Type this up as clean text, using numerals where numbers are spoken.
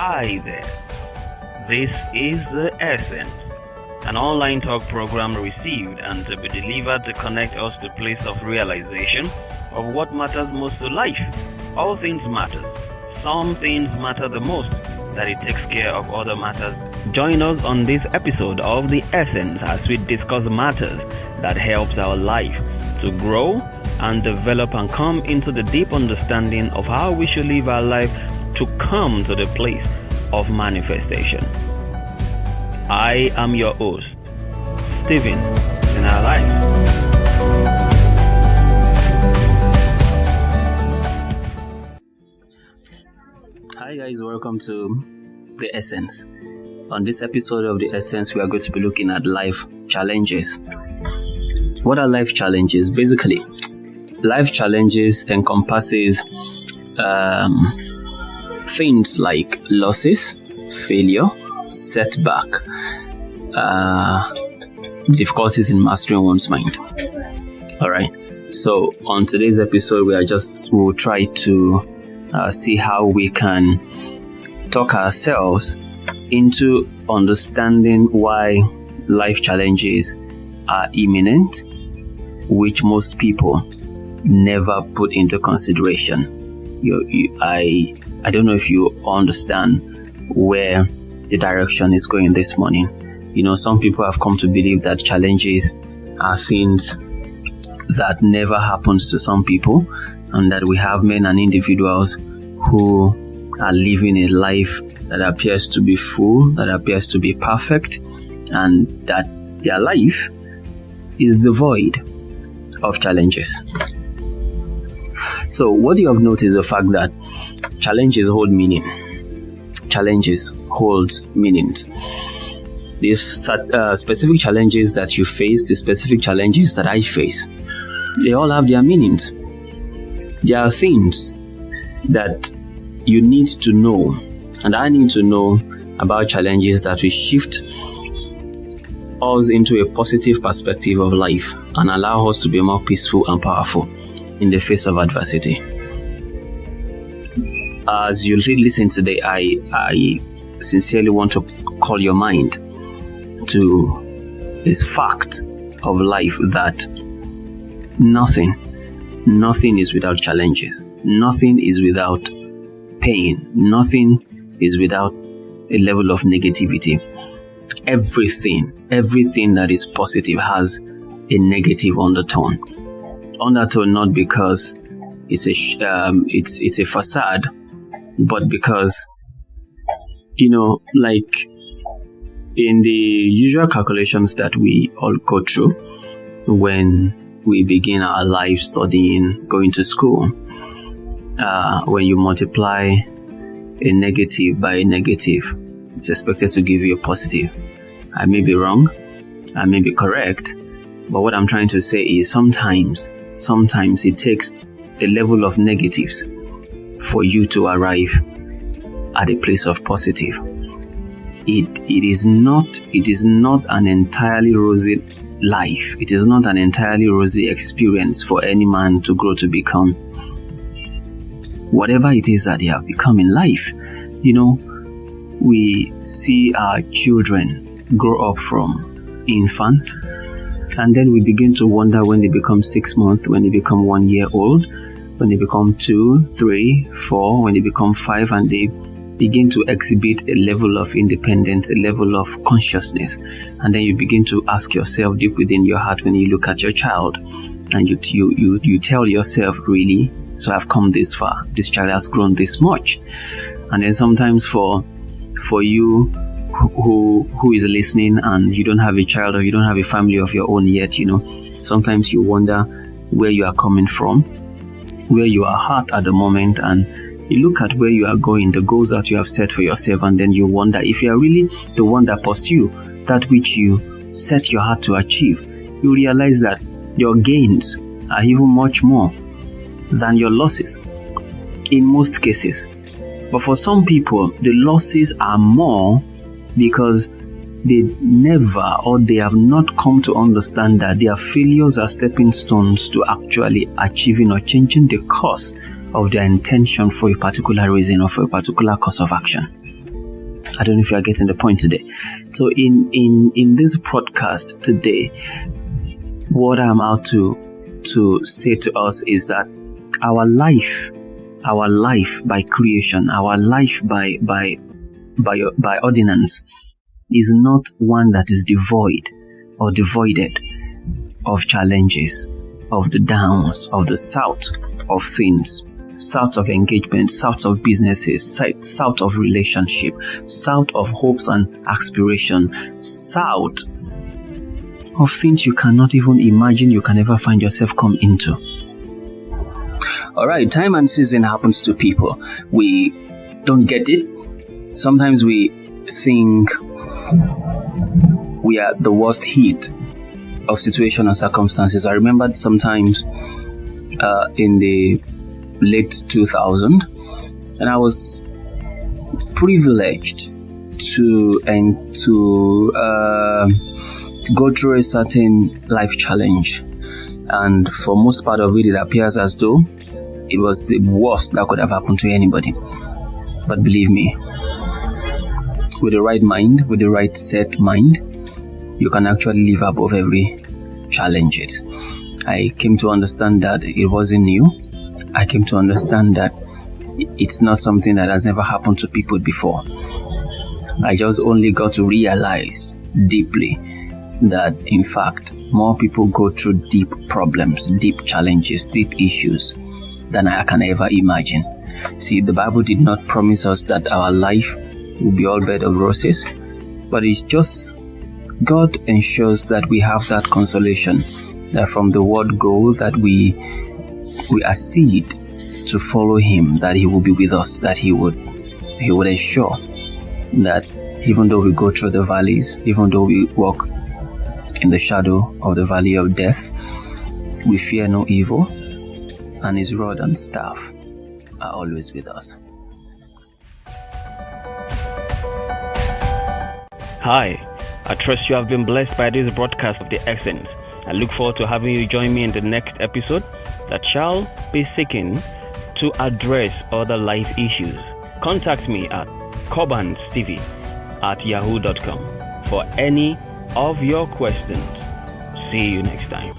Hi there. This is The Essence, an online talk program received and to be delivered to connect us to a place of realization of what matters most to life. All things matter. Some things matter the most, that it takes care of other matters. Join us on this episode of The Essence as we discuss matters that helps our life to grow and develop and come into the deep understanding of how we should live our life to come to the place of manifestation. I am your host, Stephen, in our life. Hi guys, welcome to The Essence. On this episode of The Essence, we are going to be looking at life challenges. What are life challenges? Basically, life challenges encompasses things like losses, failure, setback, difficulties in mastering one's mind. Alright, so on today's episode, we'll try to see how we can talk ourselves into understanding why life challenges are imminent, which most people never put into consideration. I don't know if you understand where the direction is going this morning. You know, some people have come to believe that challenges are things that never happens to some people, and that we have men and individuals who are living a life that appears to be full, that appears to be perfect, and that their life is devoid of challenges. So what you have noticed is the fact that challenges hold meaning. Challenges hold meanings. The specific challenges that you face, the specific challenges that I face, they all have their meanings. There are things that you need to know, and I need to know about challenges that will shift us into a positive perspective of life and allow us to be more peaceful and powerful in the face of adversity. As you listen today, I sincerely want to call your mind to this fact of life that nothing is without challenges. Nothing is without pain. Nothing is without a level of negativity. Everything that is positive has a negative undertone. Undertone not because it's a facade, but because, like in the usual calculations that we all go through when we begin our life studying, going to school, when you multiply a negative by a negative, it's expected to give you a positive. I may be wrong, I may be correct, but what I'm trying to say is sometimes it takes a level of negatives for you to arrive at a place of positive. It is not an entirely rosy life. It is not an entirely rosy experience for any man to grow to become whatever it is that they have become in life. We see our children grow up from infant, and then we begin to wonder when they become 6 months, when they become 1 year old, when they become 2, 3, 4, when they become 5, and they begin to exhibit a level of independence, a level of consciousness. And then you begin to ask yourself deep within your heart when you look at your child, and you tell yourself, really? So I've come this far. This child has grown this much. And then sometimes for you who is listening and you don't have a child or you don't have a family of your own yet, sometimes you wonder where you are coming from, where you are at the moment, and you look at where you are going, the goals that you have set for yourself, and then you wonder if you are really the one that pursue that which you set your heart to achieve. You realize that your gains are even much more than your losses in most cases. But for some people, the losses are more because they never, or they have not come to understand that their failures are stepping stones to actually achieving or changing the course of their intention for a particular reason or for a particular course of action. I don't know if you are getting the point today. So in this podcast today, what I'm out to say to us is that our life by creation, our life by ordinance is not one that is devoid or devoided of challenges, of the downs, of the south of things, south of engagement, south of businesses, south of relationship, south of hopes and aspiration, south of things you cannot even imagine you can ever find yourself come into. Alright, time and season happens to people. We don't get it. Sometimes we think we are the worst hit of situation and circumstances. I remember sometimes in the late 2000, and I was privileged to go through a certain life challenge, and for most part of it appears as though it was the worst that could have happened to anybody. But believe me, with the right mind, with the right set mind, you can actually live above every challenge. I came to understand that it wasn't new. I came to understand that it's not something that has never happened to people before. I just only got to realize deeply that, in fact, more people go through deep problems, deep challenges, deep issues than I can ever imagine. See, the Bible did not promise us that our life will be all bed of roses, but it's just God ensures that we have that consolation, that from the word go, that we accede to follow Him, that He will be with us, that He would ensure that even though we go through the valleys, even though we walk in the shadow of the valley of death, we fear no evil, and His rod and staff are always with us. Hi, I trust you have been blessed by this broadcast of The Essence. I look forward to having you join me in the next episode that shall be seeking to address other life issues. Contact me at cobanstevie@yahoo.com for any of your questions. See you next time.